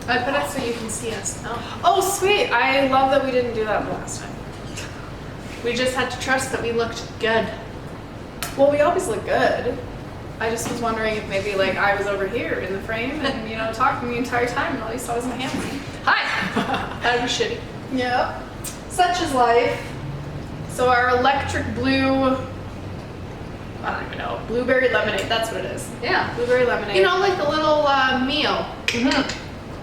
I put it so you can see us now. Oh, sweet. I love that we didn't do that last time. We just had to trust that we looked good. Well, we always look good. I just was wondering if maybe like I was over here in the frame and, you know, talking the entire time and all you saw was my hands. Hi! That'd be shitty. Yep. Such is life. So our electric blue, I don't even know, blueberry lemonade, that's what it is. Yeah. Blueberry lemonade. You know, like a little meal.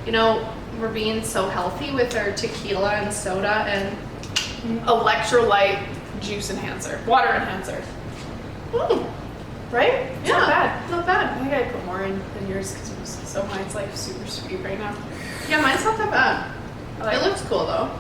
You know, we're being so healthy with our tequila and soda and electrolyte juice enhancer, water enhancer. Right? It's Yeah. not bad. Not bad. I think I put more in than yours because so mine's like super sweet right now. Yeah, mine's not that bad. I like It looks cool though.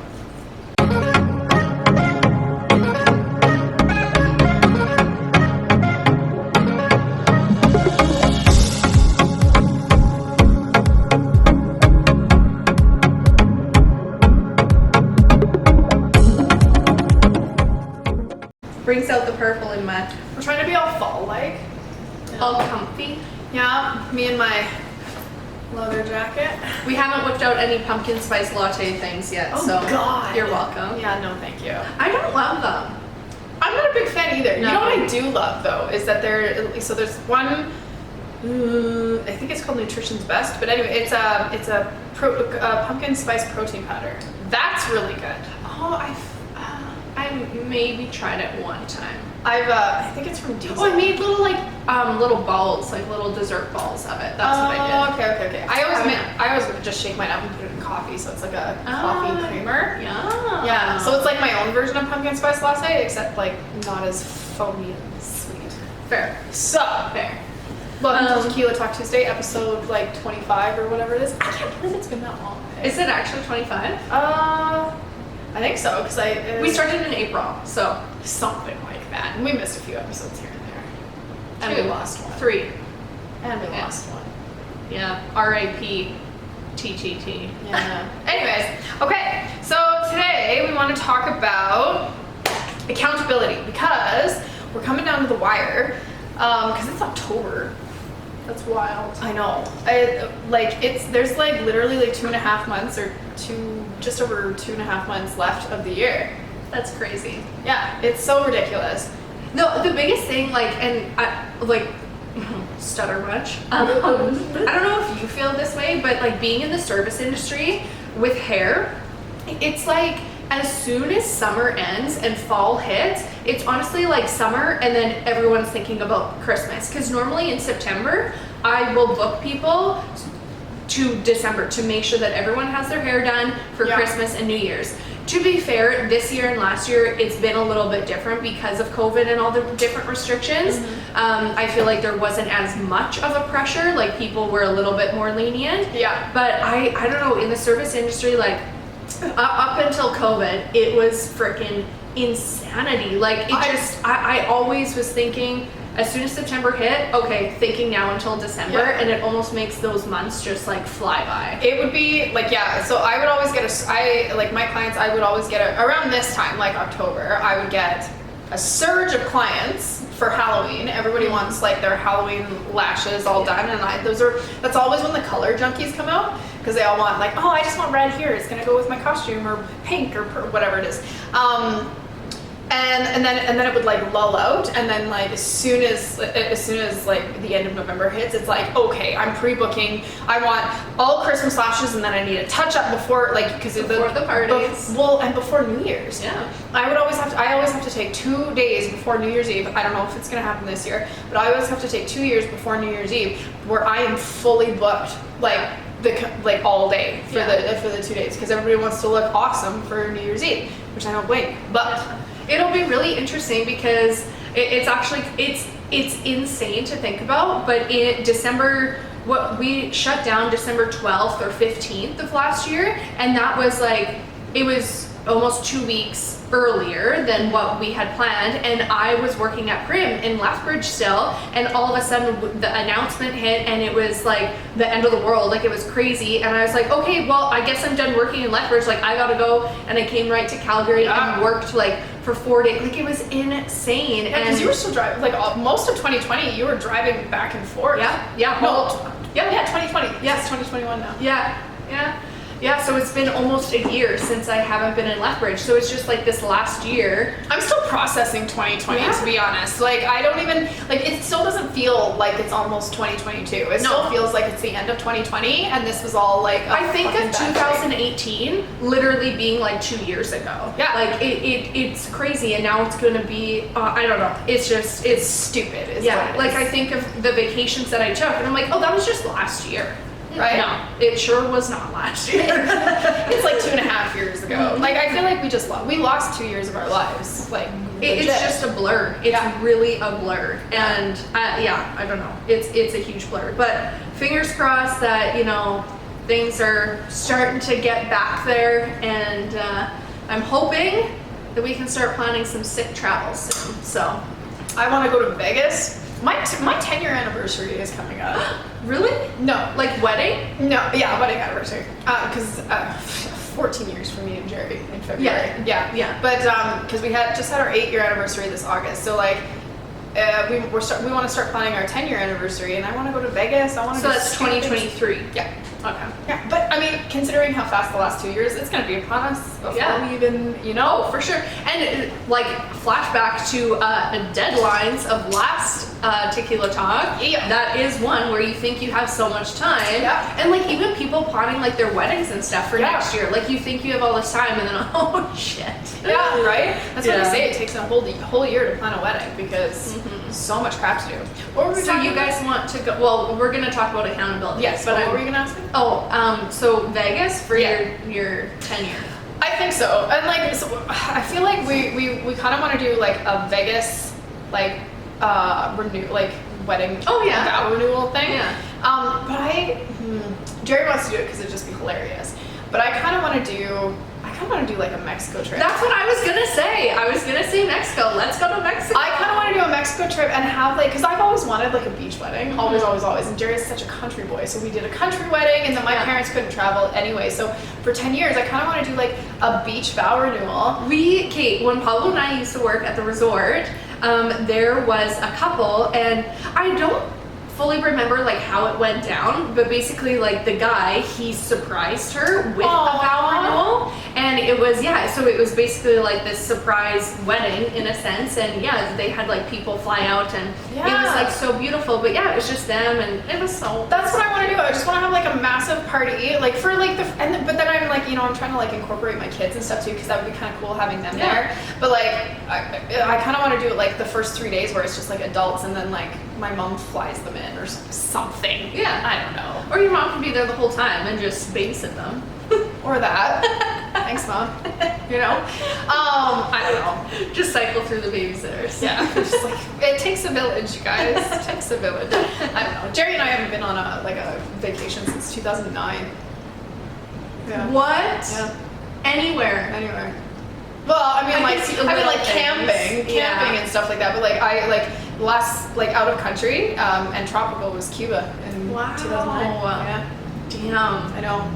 Brings out the purple in my We're trying to be all fall-like. all comfy. Yeah, me and my leather jacket. We haven't whipped out any pumpkin spice latte things yet, Oh, so God. you're welcome. Yeah, no thank you. I don't love them. I'm not a big fan either. You No. know what I do love though is that so there's one. I think it's called Nutrition's Best, but anyway, it's a pumpkin spice protein powder. That's really good. Oh, I maybe tried it one time. I think it's from Diesel. Oh, I made little balls, like little dessert balls of it. That's what I did. Okay. I always just shake mine up and put it in coffee, so it's like a coffee creamer. Yeah. Yeah, so it's like my own version of pumpkin spice latte, except like not as foamy and sweet. Fair. So, Fair. welcome to Tequila Talk Tuesday, episode like 25 or whatever it is. I can't believe it's been that long. Is it actually 25? I think so, because We started in April, so something like that. And we missed a few episodes here and there. And Two. we lost one. 3. And we Yeah. lost one. Yeah. R.I.P. TTT. Yeah. Anyways, okay, so today we want to talk about accountability because we're coming down to the wire because it's October. That's wild. I know. There's like literally like 2.5 months or just over 2.5 months left of the year. That's crazy. Yeah, it's so ridiculous. No, the biggest thing, stutter much. I don't know if you feel this way, but like being in the service industry with hair, it's like as soon as summer ends and fall hits, it's honestly like summer and then everyone's thinking about Christmas. Because normally in September, I will book people to December to make sure that everyone has their hair done for Christmas and New Year's. To be fair, this year and last year, it's been a little bit different because of COVID and all the different restrictions. I feel like there wasn't as much of a pressure, like people were a little bit more lenient. Yeah. But I don't know, in the service industry, like up until COVID, it was freaking insanity. Like I always was thinking, as soon as September hit, okay, thinking now until December, and it almost makes those months just like fly by. It would be like, so I would always get my clients, I would always get around this time, like October, I would get a surge of clients for Halloween. Everybody wants like their Halloween lashes all done, and that's always when the color junkies come out, because they all want like, oh, I just want red here, it's gonna go with my costume, or pink, or whatever it is. And then it would like lull out, and then like as soon as like the end of November hits, it's like, okay, I'm pre-booking. I want all Christmas lashes, and then I need a touch up before, like, because Before the parties. and before New Year's. Yeah. I always have to take 2 days before New Year's Eve. I don't know if it's gonna happen this year, but I always have to take 2 years before New Year's Eve where I am fully booked, like all day for the 2 days, because everybody wants to look awesome for New Year's Eve, which I don't blame. But it'll be really interesting because it's actually it's insane to think about, but in December, what we shut down December 12th or 15th of last year, and that was like, it was almost 2 weeks earlier than what we had planned, and I was working at Prim in Lethbridge still, and all of a sudden the announcement hit, and it was like the end of the world, like it was crazy, and I was like, okay, well, I guess I'm done working in Lethbridge, like I gotta go, and I came right to Calgary and worked like for 4 days, like it was insane. Yeah, because you were still driving, like most of 2020, you were driving back and forth. Yeah. 2020. Yes, 2021 now. Yeah. Yeah, so it's been almost a year since I haven't been in Lethbridge. So it's just like this last year. I'm still processing 2020, to be honest. Like, I don't even, like, it still doesn't feel like it's almost 2022. It still feels like it's the end of 2020, and this was all like I think of 2018 literally being like 2 years ago. Yeah. Like, it's crazy, and now it's gonna be, I don't know. It's just, It's stupid. like, I think of the vacations that I took, and I'm like, oh, that was just last year. Right? No, it sure was not last year. It's like 2.5 years ago. Like, I feel like we lost 2 years of our lives. Like, it's just a blur. It's really a blur. And I don't know. It's a huge blur. But fingers crossed that, you know, things are starting to get back there. And I'm hoping that we can start planning some sick travels soon. So I want to go to Vegas. My 10-year anniversary is coming up. Really? No. Like wedding? No, yeah, wedding anniversary. Because 14 years for me and Jerry in February. Yeah. But because we just had our 8-year anniversary this August, so like we want to start planning our 10-year anniversary, and I want to go to Vegas. I want to. So that's 2023. Yeah. Okay. Yeah, but I mean, considering how fast the last 2 years, it's going to be upon us before we even, you know. Oh, for sure. And like flashback to deadlines of last Tequila Talk. Yeah. That is one where you think you have so much time. Yeah. And like even people planning like their weddings and stuff for next year. Like you think you have all this time, and then oh shit. Yeah, right? That's what they say. It takes a whole year to plan a wedding because so much crap to do. What were we So you guys want to go? Well, we're going to talk about accountability. Yes, but what were you going to ask me? Oh, so Vegas for your 10-year. I think so. And like, so I feel like we kind of want to do like a Vegas like wedding vow renewal thing. Yeah. But Jerry wants to do it because it'd just be hilarious. But I kind of want to do like a Mexico trip. That's what I was gonna say. I was gonna say Mexico. Let's go to Mexico. I kind of want to do a Mexico trip and have like, because I've always wanted like a beach wedding, always. And Jerry's such a country boy, so we did a country wedding, and then my parents couldn't travel anyway. So for 10 years, I kind of want to do like a beach vow renewal. Kate, when Pablo and I used to work at the resort, there was a couple, and I don't fully remember like how it went down, but basically like the guy, he surprised her with a vow renewal, and it was so it was basically like this surprise wedding in a sense, and they had like people fly out, and it was like so beautiful, but it was just them, and it was so. That's what I want to do. I just want to have like a massive party, like for like but then I'm like, you know, I'm trying to like incorporate my kids and stuff too, because that would be kind of cool having them there. But like I kind of want to do it like the first 3 days where it's just like adults, and then like my mom flies them in or something. Yeah. I don't know. Or your mom can be there the whole time and just babysit them. Or that. Thanks, Mom. You know? I don't know. Just cycle through the babysitters. Yeah. Just like, it takes a village, you guys. It takes a village. I don't know. Jerry and I haven't been on a vacation since 2009. Yeah. What? Yeah. Anywhere. Well, I mean, like things. camping and stuff like that. But like last out of country and tropical was Cuba in 2009. Yeah. Damn. I know.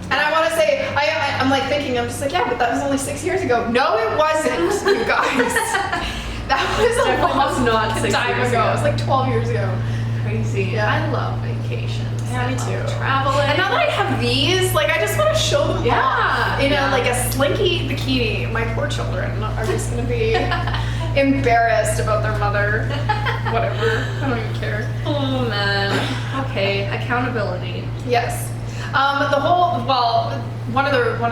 And I want to say, I'm like thinking, I'm just like, but that was only 6 years ago. No, it wasn't, you guys. That was a long time ago. It was like 12 years ago. Crazy. Yeah. I love vacations. Yeah, me too. Traveling. And now that I have these, like, I just want to show them off in like a slinky bikini. My poor children are just going to be embarrassed about their mother. Whatever. I don't even care. Oh, man. Okay. Accountability. Yes. One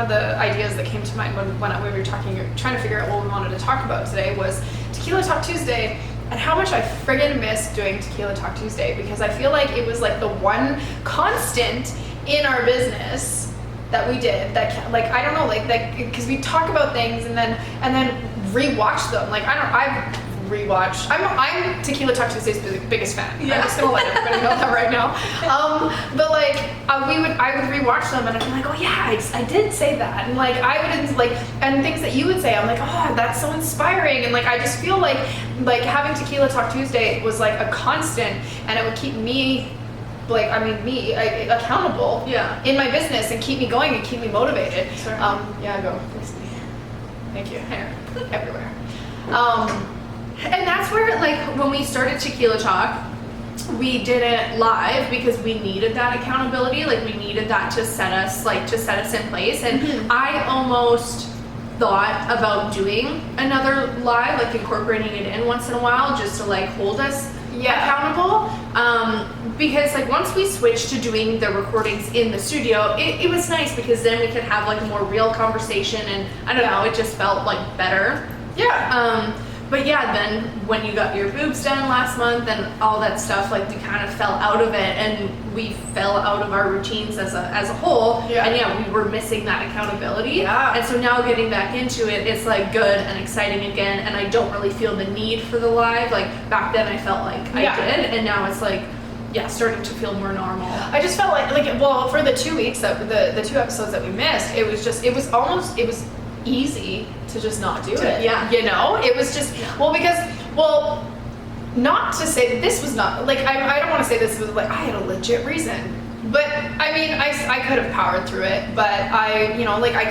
of the ideas that came to mind when we were trying to figure out what we wanted to talk about today was Tequila Talk Tuesday, and how much I friggin' miss doing Tequila Talk Tuesday, because I feel like it was like the one constant in our business that we did that, like, I don't know, like because we talk about things and then rewatch them. Like I've rewatched. I'm Tequila Talk Tuesday's biggest fan. I'm just gonna let everybody know that right now. But like I would rewatch them, and I'd be like, oh yeah, I did say that, and like I would like, and things that you would say, I'm like, oh, that's so inspiring, and like I just feel like having Tequila Talk Tuesday was like a constant, and it would keep me accountable in my business, and keep me going and keep me motivated. Go. Thank you. Hair everywhere. And that's where, like, when we started Tequila Talk, we did it live because we needed that accountability. Like we needed that to set us in place. And I almost thought about doing another live, like incorporating it in once in a while just to like hold us accountable. Because like once we switched to doing the recordings in the studio, it was nice because then we could have like a more real conversation, and I don't know, it just felt like better. But yeah, then when you got your boobs done last month and all that stuff, like we kind of fell out of it, and we fell out of our routines as a whole. And we were missing that accountability. And so now getting back into it, it's like good and exciting again, and I don't really feel the need for the live. Like back then I felt like I did, and now it's like starting to feel more normal. I just felt like well, for the 2 weeks that the 2 episodes that we missed, it was easy to just not do it. You know, it was just not to say that this was not like I don't want to say this was like I had a legit reason, but I mean I could have powered through it, but I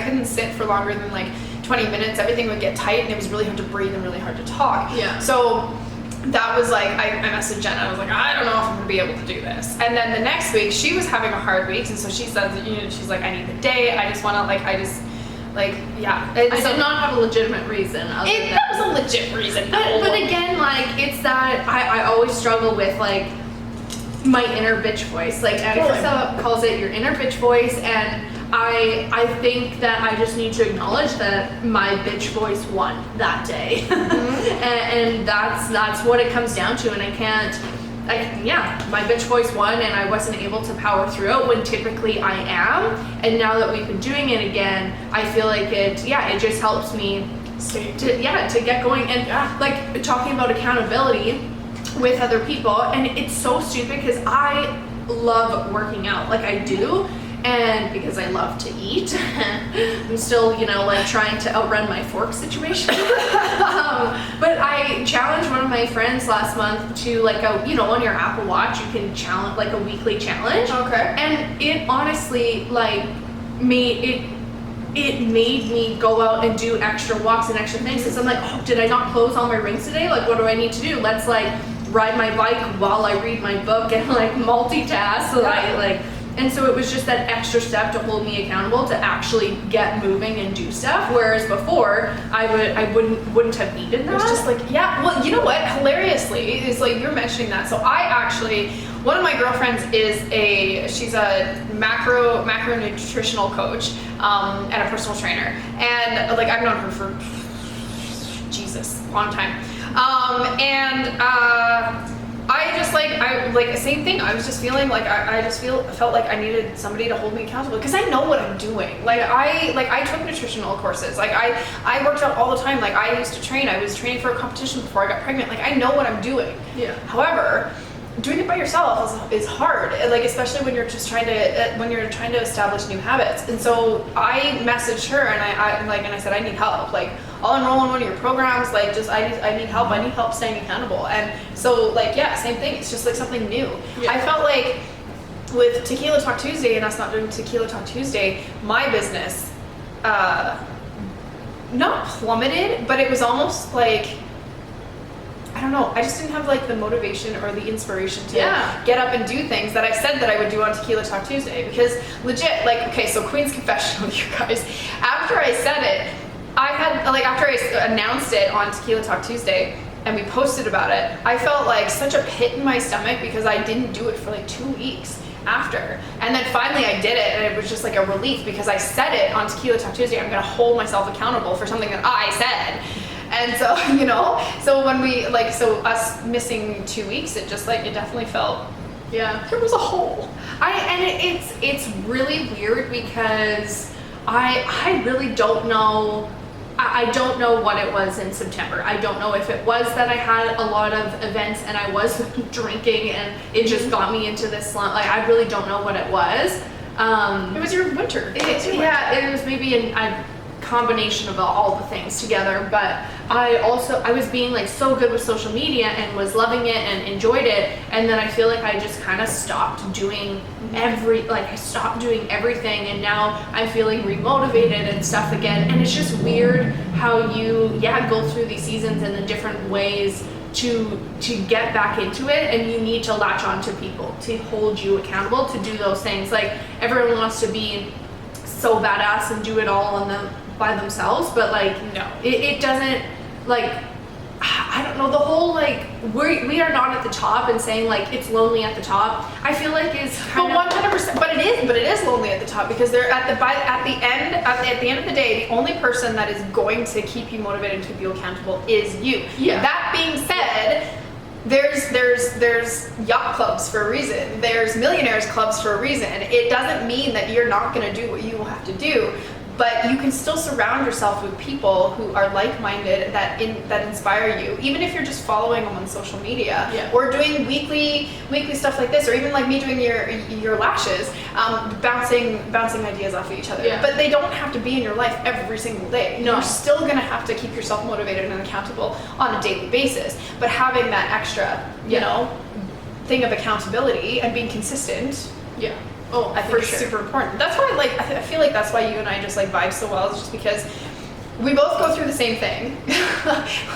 couldn't sit for longer than like 20 minutes. Everything would get tight, and it was really hard to breathe and really hard to talk. So that was like I messaged Jenna. I was like, I don't know if I'm gonna be able to do this. And then the next week she was having a hard week, and so she said that, she's like, I need the day. I just want to I did not have a legitimate reason. That was a legit reason. But again, like it's that I always struggle with like my inner bitch voice. Like Agatha calls it your inner bitch voice, and I think that I just need to acknowledge that my bitch voice won that day. and that's what it comes down to, and I can't. My bitch voice won, and I wasn't able to power through it when typically I am. And now that we've been doing it again, I feel like it just helps me to get going. And like talking about accountability with other people, and it's so stupid because I love working out, like I do. And because I love to eat, I'm still, trying to outrun my fork situation. But I challenged one of my friends last month to on your Apple Watch, you can challenge like a weekly challenge. Okay. And it honestly made me go out and do extra walks and extra things. Because I'm like, oh, did I not close all my rings today? Like, what do I need to do? Let's ride my bike while I read my book and multitask. So And so it was just that extra step to hold me accountable to actually get moving and do stuff. Whereas before, I wouldn't have needed that. It was just well, you know what? Hilariously, is you're mentioning that. So I actually, one of my girlfriends she's a macro nutritional coach and a personal trainer, and I've known her for long time, I just same thing. I was just feeling I felt like I needed somebody to hold me accountable because I know what I'm doing. I took nutritional courses. I worked out all the time. I used to train. I was training for a competition before I got pregnant. I know what I'm doing. Yeah. However, doing it by yourself is hard. Especially when you're just trying to establish new habits. And so I messaged her and I said I need help. I'll enroll in one of your programs. I need help. I need help staying accountable. And so same thing. It's just something new. Yeah. I felt like with Tequila Talk Tuesday and us not doing Tequila Talk Tuesday, my business not plummeted, but it was almost I don't know, I just didn't have the motivation or the inspiration to get up and do things that I said that I would do on Tequila Talk Tuesday. Because legit, so Queen's Confessional, you guys, after I said it, I had, after I announced it on Tequila Talk Tuesday and we posted about it, I felt such a pit in my stomach because I didn't do it for 2 weeks after. And then finally I did it, and it was just a relief because I said it on Tequila Talk Tuesday. I'm going to hold myself accountable for something that I said. And so, so when we, us missing 2 weeks, it just, it definitely felt, there was a hole. It's really weird because I really don't know, I don't know what it was in September. I don't know if it was that I had a lot of events and I was drinking and it just got me into this slump. I really don't know what it was. It was your winter. It was maybe a combination of all the things together, but I was being so good with social media and was loving it and enjoyed it, and then I feel I just kind of stopped doing I stopped doing everything, and now I'm feeling remotivated and stuff again. And it's just weird how you go through these seasons and the different ways to get back into it, and you need to latch on to people to hold you accountable to do those things. Like, everyone wants to be so badass and do it all on them by themselves, but like, No. it doesn't, like, I don't know, the whole like we are not at the top, and saying like it's lonely at the top, I feel like is kind But 100%, but it is lonely at the top, because they're at the end of the day, the only person that is going to keep you motivated and keep you accountable is you. Yeah. That being said, there's yacht clubs for a reason. There's millionaires clubs for a reason. It doesn't mean that you're not going to do what you will have to do, but you can still surround yourself with people who are like-minded, that inspire you, even if you're just following them on social media. Yeah. Or doing weekly stuff like this, or even like me doing your lashes, bouncing ideas off of each other. Yeah. But they don't have to be in your life every single day. No. You're still gonna have to keep yourself motivated and accountable on a daily basis, but having that extra, thing of accountability and being consistent, yeah. Oh, I think for it's sure. super important. That's why, like, I feel like that's why you and I just like vibe so well, is just because we both go through the same thing.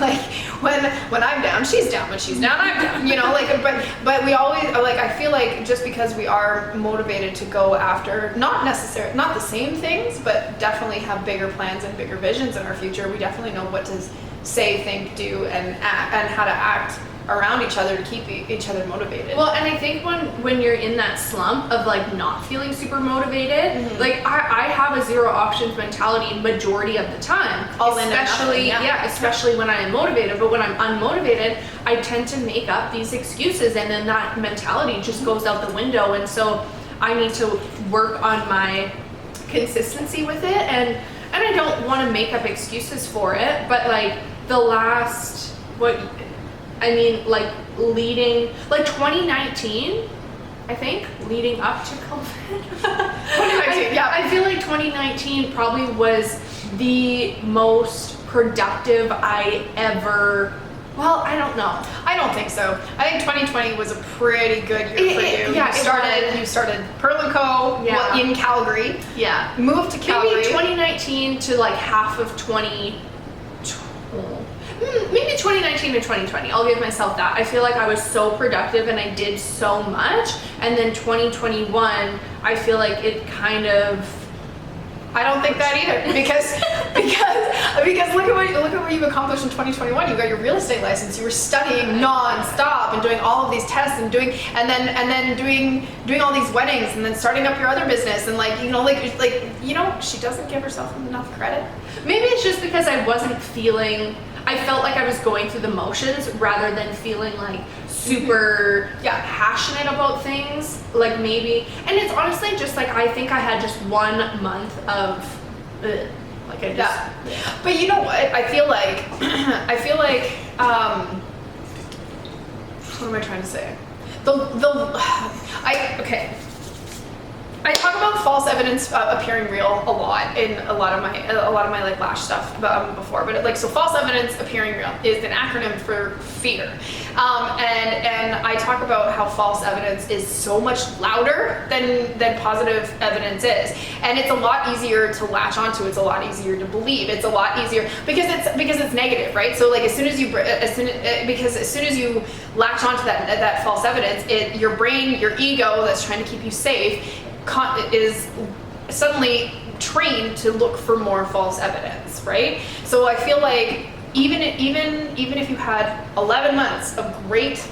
Like, when I'm down, she's down. When she's down, I'm down. But we always, like, I feel like just because we are motivated to go after not the same things, but definitely have bigger plans and bigger visions in our future, we definitely know what to say, think, do, and act, and how to act around each other to keep each other motivated. Well, and I think when you're in that slump of like not feeling super motivated, like I have a zero options mentality majority of the time. All in and especially nothing, yeah. especially when I am motivated. But when I'm unmotivated, I tend to make up these excuses, and then that mentality just goes out the window. And so I need to work on my consistency with it, and I don't want to make up excuses for it, but like the last leading, like 2019, I think, leading up to COVID. 2019, yeah. I feel like 2019 probably was the most productive I ever, well, I don't know. I don't think so. I think 2020 was a pretty good year for you. Yeah, You started Pearl & Co. Yeah. In Calgary. Yeah. Moved to Calgary. Maybe 2019 to like half of 2020. Maybe 2019 to 2020. I'll give myself that. I feel like I was so productive and I did so much. And then 2021, I feel like it kind of. I don't think that either, because look at what you've accomplished in 2021. You got your real estate license. You were studying non-stop and doing all of these tests and doing all these weddings, and then starting up your other business, and she doesn't give herself enough credit. Maybe it's just because I wasn't feeling. I felt like I was going through the motions rather than feeling like super passionate about things, like maybe. And it's honestly just like, I think I had just 1 month of like I just But you know what, I feel like what am I trying to say? I talk about false evidence appearing real a lot in a lot of my like lash stuff before, but so false evidence appearing real is an acronym for fear, and I talk about how false evidence is so much louder than positive evidence is, and it's a lot easier to latch onto. It's a lot easier to believe. It's a lot easier because it's negative, right? So like as soon as you latch onto that false evidence, your brain, your ego that's trying to keep you safe, is suddenly trained to look for more false evidence, right? So I feel like even if you had 11 months of great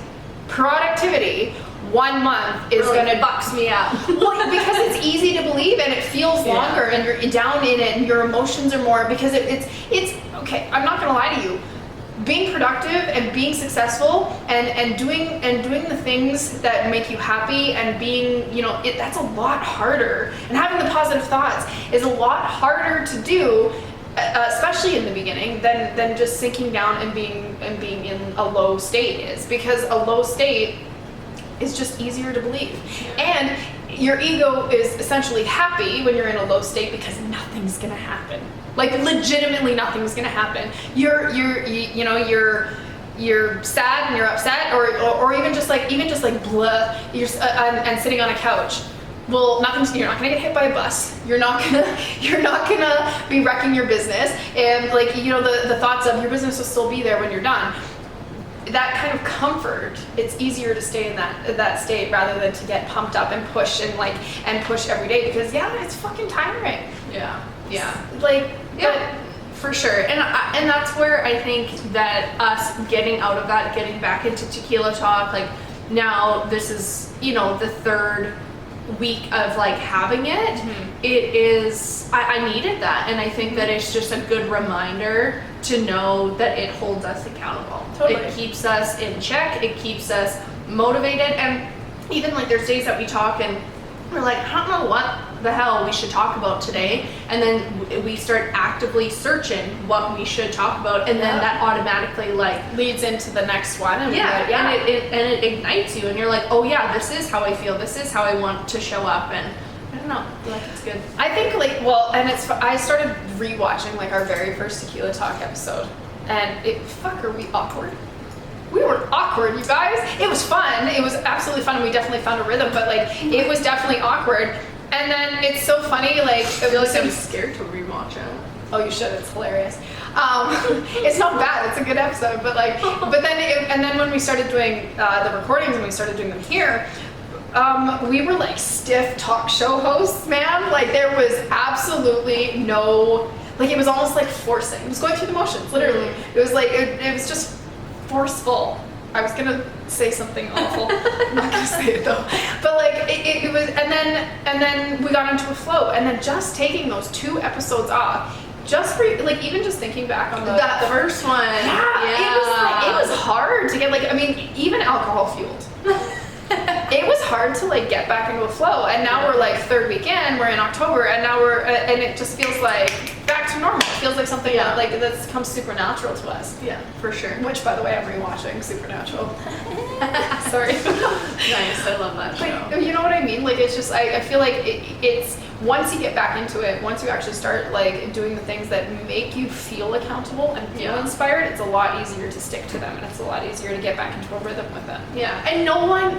productivity, 1 month is really gonna bucks me out. Well, because it's easy to believe and it feels longer, and you're down in it and your emotions are more, because it's okay. I'm not gonna lie to you. Being productive and being successful and doing the things that make you happy and being, that's a lot harder. And having the positive thoughts is a lot harder to do, especially in the beginning, than just sinking down and being in a low state is, because a low state is just easier to believe. And your ego is essentially happy when you're in a low state because nothing's gonna happen. Like legitimately nothing's gonna happen. You're sad and you're upset, or even just like blah. And sitting on a couch. Well, you're not gonna get hit by a bus. You're not gonna be wrecking your business, and the thoughts of your business will still be there when you're done. that kind of comfort, it's easier to stay in that state rather than to get pumped up and push and push every day, because it's fucking tiring. Yeah. But for sure. And that's where I think that us getting out of that, getting back into tequila talk, like now this is, the third week of like having it. It is, I needed that, and I think that it's just a good reminder to know that it holds us accountable. Totally. It keeps us in check, it keeps us motivated, and even like there's days that we talk and we're like, I don't know what the hell we should talk about today, and then we start actively searching what we should talk about, and then that automatically like leads into the next one. And and it ignites you, and you're like, oh yeah, this is how I feel, this is how I want to show up, and I don't know, I feel like it's good. I think I started rewatching like our very first Tequila Talk episode, and are we awkward? We were awkward, you guys. It was fun. It was absolutely fun, and we definitely found a rhythm, but like it was definitely awkward. And then it's so funny, like I feel like I'm scared to rewatch it. Oh, you should. It's hilarious. It's not bad. It's a good episode, but then when we started doing the recordings and we started doing them here, we were like stiff talk show hosts, man. Like there was absolutely no, like it was almost like forcing. It was going through the motions, literally. It was like it was just forceful. I was gonna say something awful. I'm not gonna say it though. But like it was, and then we got into a flow, and then just taking those 2 episodes off, just for like even just thinking back on that first one. It was hard to get even alcohol fueled. It was hard to like get back into a flow, and now we're like 3rd weekend, we're in October, and now and it just feels like back to normal. It feels like something that's come supernatural to us. Yeah, for sure. Which, by the way, I'm rewatching Supernatural. Sorry. Nice, I love that show. But, you know what I mean? Like it's just I feel like it's once you get back into it, once you actually start like doing the things that make you feel accountable and feel inspired, it's a lot easier to stick to them, and it's a lot easier to get back into a rhythm with them. Yeah, and no one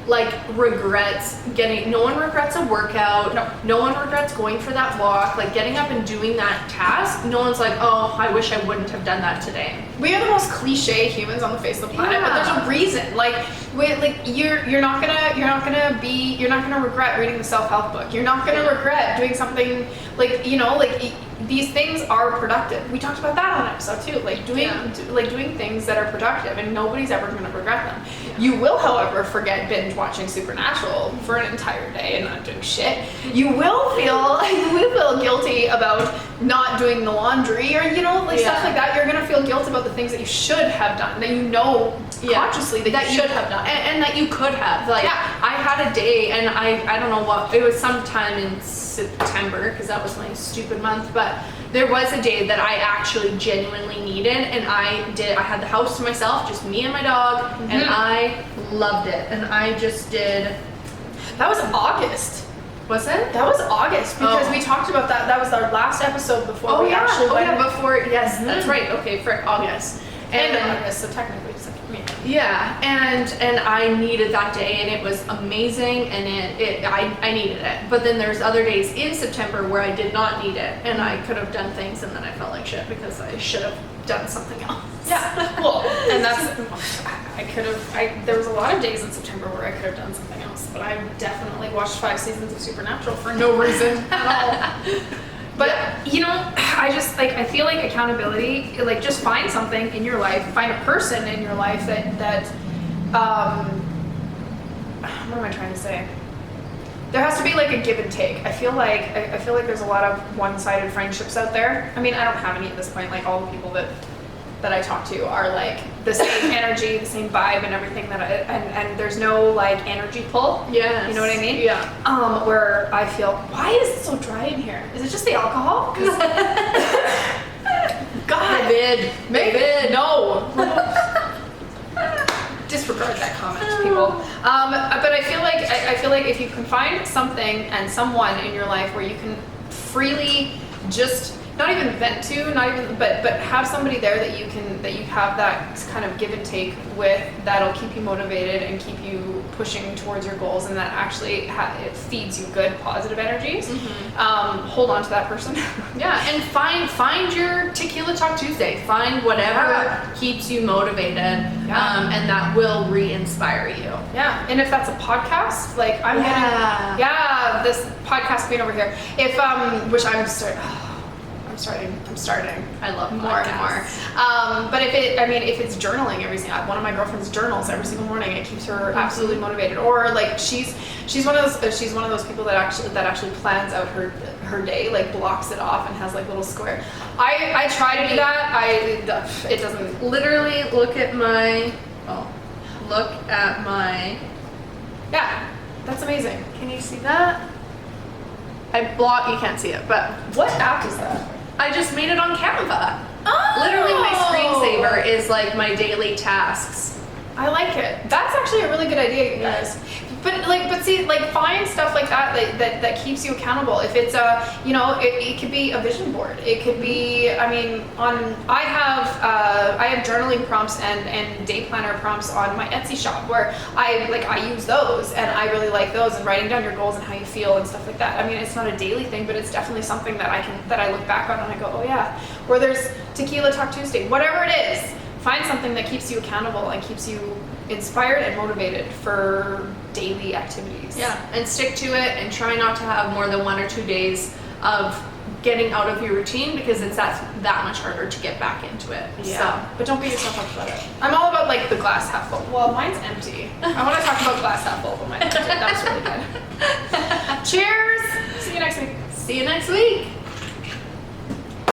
like regrets a workout. No one regrets going for that walk, like getting up and doing that task. No one's like, oh, I wish I wouldn't have done that today. We are the most cliche humans on the face of the planet, but there's a reason. You're not gonna regret reading the self-help book. You're not gonna regret doing something these things are productive. We talked about that on an episode too. Doing things that are productive, and nobody's ever going to regret them. Yeah. You will, however, forget binge watching Supernatural for an entire day and not doing shit. You will feel guilty about not doing the laundry, or stuff like that. You're going to feel guilt about the things that you should have done, that consciously that you should have done, and that you could have. I had a day, and I don't know what it was, sometime in September, because that was my stupid month, but there was a day that I actually genuinely needed, and I had the house to myself, just me and my dog, and I loved it, and I just did. That was August. Was it? That was August, because we talked about that. That was our last episode before we actually went. Yes, that's right. Okay, for August. And August, so technically it's and I needed that day, and it was amazing, and I needed it. But then there's other days in September where I did not need it, and I could have done things, and then I felt like shit because I should have done something else. Yeah, well, and there was a lot of days in September where I could have done something else, but I definitely watched 5 seasons of Supernatural for no reason at all. But I feel like accountability, just find something in your life, find a person in your life that what am I trying to say? There has to be like a give and take. I feel like there's a lot of one-sided friendships out there. I mean, I don't have any at this point. Like all the people that I talk to are like the same energy, the same vibe, and everything and there's no like energy pull. Yeah, you know what I mean? Yeah. Where I feel, why is it so dry in here? Is it just the alcohol? God, Maybe. No. Disregard that comment, people. But I feel like if you can find something and someone in your life where you can freely just not even vent to, but have somebody there that you have that kind of give and take with, that'll keep you motivated and keep you pushing towards your goals, and that actually it feeds you good positive energies. Hold on to that person. Yeah, and find your Tequila Talk Tuesday. Find whatever keeps you motivated, and that will re-inspire you. Yeah, and if that's a podcast, like I'm getting, this podcast being over here. If which I'm starting. I love more and more. But if it's journaling every single, one of my girlfriend's journals every single morning, it keeps her absolutely motivated. Or like she's one of those people that actually plans out her day, like blocks it off and has like little square. I try to do that. It doesn't literally look at my. Yeah, that's amazing. Can you see that? I block. You can't see it, but what app is that? I just made it on Canva. Oh! Literally, my screensaver is like my daily tasks. I like it. That's actually a really good idea, you guys. But find stuff like that keeps you accountable. If it's it could be a vision board. It could be, I have journaling prompts and day planner prompts on my Etsy shop where I use those, and I really like those, and writing down your goals and how you feel and stuff like that. I mean, it's not a daily thing, but it's definitely something that I look back on and I go, oh yeah. Or there's Tequila Talk Tuesday, whatever it is. Find something that keeps you accountable and keeps you inspired and motivated for daily activities. Yeah, and stick to it, and try not to have more than 1 or 2 days of getting out of your routine, because it's that much harder to get back into it. Yeah. So, but don't beat yourself up about it. I'm all about like the glass half full. Well, mine's empty. I want to talk about glass half full, but mine's empty. That was really good. Cheers. See you next week. See you next week.